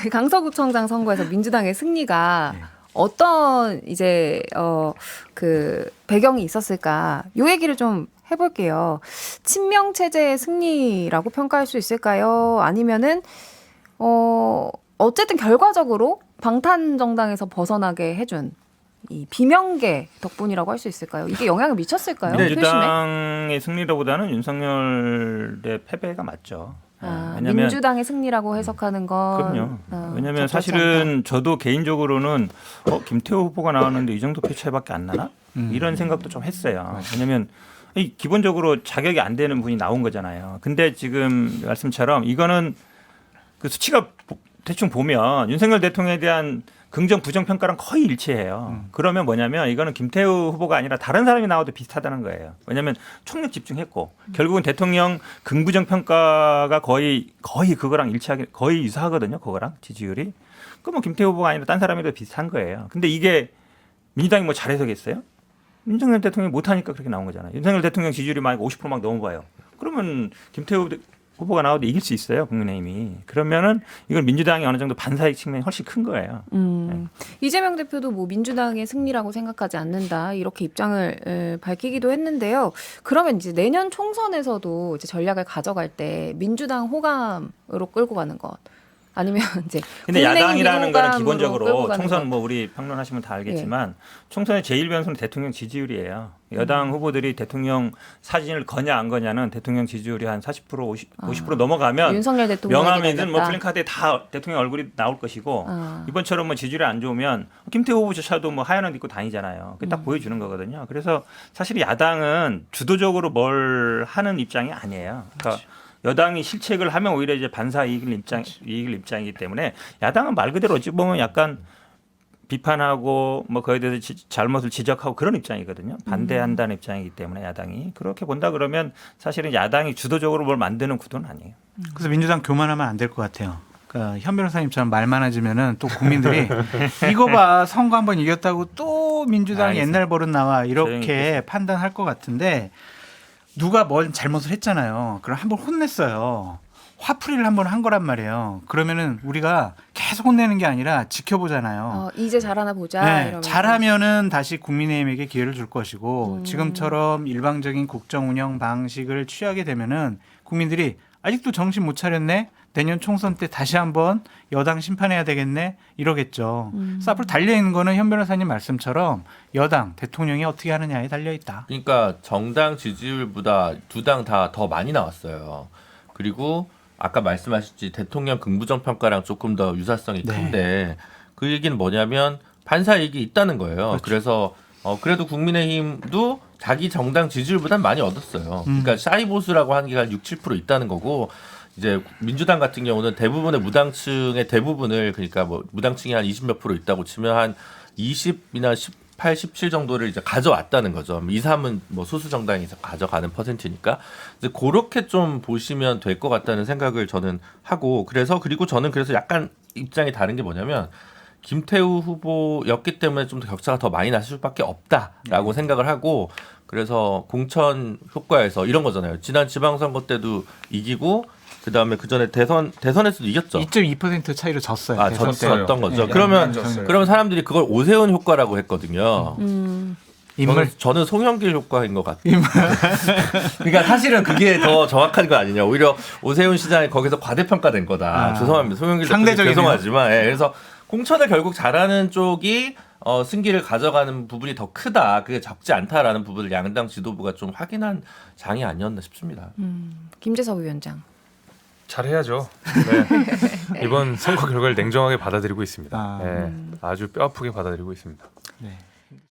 강서구청장 선거에서 민주당의 승리가 네. 어떤 이제 그 배경이 있었을까? 요 얘기를 좀 해볼게요. 친명 체제의 승리라고 평가할 수 있을까요? 아니면은 어쨌든 결과적으로 방탄 정당에서 벗어나게 해준 이 비명계 덕분이라고 할 수 있을까요? 이게 영향을 미쳤을까요? 표심에? 민주당의 승리보다는 윤석열의 패배가 맞죠. 왜냐면 민주당의 승리라고 해석하는 건 그럼요. 왜냐하면 적절치 사실은 저도 개인적으로는 김태호 후보가 나왔는데 이 정도 표 차이밖에 안 나나? 이런 생각도 좀 했어요. 왜냐하면 기본적으로 자격이 안 되는 분이 나온 거잖아요. 근데 지금 말씀처럼 이거는 그 수치가 대충 보면 윤석열 대통령에 대한 긍정 부정 평가랑 거의 일치해요. 그러면 뭐냐면 이거는 김태우 후보가 아니라 다른 사람이 나와도 비슷하다는 거예요. 왜냐하면 총력 집중했고 결국은 대통령 긍부정 평가가 거의 그거랑 일치하게 거의 유사하거든요. 그거랑 지지율이. 그럼 김태우 후보가 아니라 딴 사람이도 비슷한 거예요. 근데 이게 민주당이 뭐 잘해서겠어요? 윤석열 대통령이 못하니까 그렇게 나온 거잖아요. 윤석열 대통령 지지율이 막 50% 막 넘어가요. 그러면 김태우 후보가 나와도 이길 수 있어요. 국민의힘이. 그러면은 이걸 민주당이 어느 정도 반사익 측면이 훨씬 큰 거예요. 네. 이재명 대표도 뭐 민주당의 승리라고 생각하지 않는다 이렇게 입장을 밝히기도 했는데요. 그러면 이제 내년 총선에서도 이제 전략을 가져갈 때 민주당 호감으로 끌고 가는 것 아니면 이제 근데 야당이라는 거는 기본적으로 것. 총선 뭐 우리 평론하시면 다 알겠지만 총선의 제일 변수는 대통령 지지율이에요. 여당 후보들이 대통령 사진을 거냐 안 거냐는 대통령 지지율이 한 40% 50% 넘어가면 윤석열 대통령 명함이든 뭐 플랜카드에 다 대통령 얼굴이 나올 것이고 이번처럼 뭐 지지율이 안 좋으면 김태호 후보조차도 뭐 하얀 옷 입고 다니잖아요. 그게 딱 보여주는 거거든요. 그래서 사실 야당은 주도적으로 뭘 하는 입장이 아니에요. 그러니까 여당이 실책을 하면 오히려 이제 반사 이익을 입장이기 때문에 야당은 말 그대로 어찌 보면 약간 비판하고 뭐 그에 대해서 잘못을 지적하고 그런 입장이거든요. 반대한다는 입장이기 때문에 야당이 그렇게 본다 그러면 사실은 야당이 주도적으로 뭘 만드는 구도는 아니에요. 그래서 민주당 교만하면 안 될 것 같아요. 그러니까 현 변호사님처럼 말 많아지면은 또 국민들이 이거 봐 선거 한번 이겼다고 또 민주당 옛날 버릇 나와 이렇게 판단할 것 같은데 누가 뭘 잘못을 했잖아요. 그럼 한번 혼냈어요. 화풀이를 한번 한 거란 말이에요. 그러면은 우리가 계속 혼내는 게 아니라 지켜보잖아요. 이제 잘하나 보자. 네, 이러면서. 잘하면은 다시 국민의힘에게 기회를 줄 것이고 지금처럼 일방적인 국정 운영 방식을 취하게 되면은 국민들이 아직도 정신 못 차렸네. 내년 총선 때 다시 한번 여당 심판해야 되겠네 이러겠죠. 그래서 앞으로 달려있는 거는 현 변호사님 말씀처럼 여당 대통령이 어떻게 하느냐에 달려있다. 그러니까 정당 지지율보다 두 당 다 더 많이 나왔어요. 그리고 아까 말씀하셨지 대통령 긍부정 평가랑 조금 더 유사성이 큰데 그 얘기는 뭐냐면 반사이익이 있다는 거예요. 그렇죠. 그래서 그래도 국민의힘도 자기 정당 지지율보단 많이 얻었어요. 그러니까 샤이보수라고 하는 게 한 6, 7% 있다는 거고 이제 민주당 같은 경우는 대부분의 무당층의 대부분을 그러니까 뭐 무당층이 한 20몇 프로 있다고 치면 한 20이나 18, 17 정도를 이제 가져왔다는 거죠. 2, 3은 뭐 소수 정당에서 가져가는 퍼센트니까 이제 그렇게 좀 보시면 될 것 같다는 생각을 저는 하고 그리고 저는 그래서 약간 입장이 다른 게 뭐냐면 김태우 후보였기 때문에 좀 더 격차가 더 많이 났을 수밖에 없다라고 생각을 하고 그래서 공천 효과에서 이런 거잖아요. 지난 지방선거 때도 이기고 그다음에 그전에 대선에서도 이겼죠. 2.2% 차이로 졌어요. 졌던 거죠. 네, 그러면 사람들이 그걸 오세훈 효과라고 했거든요. 저는 송영길 효과인 것 같아요. 그러니까 사실은 그게 더 정확한 거 아니냐. 오히려 오세훈 시장이 거기서 과대평가된 거다. 죄송합니다. 송영길 상대적이네요. 죄송하지만 그래서 공천을 결국 잘하는 쪽이 승기를 가져가는 부분이 더 크다. 그게 적지 않다라는 부분을 양당 지도부가 좀 확인한 장이 아니었나 싶습니다. 김재석 위원장. 잘해야죠. 네. 이번 선거 결과를 냉정하게 받아들이고 있습니다. 아주 뼈아프게 받아들이고 있습니다. 네.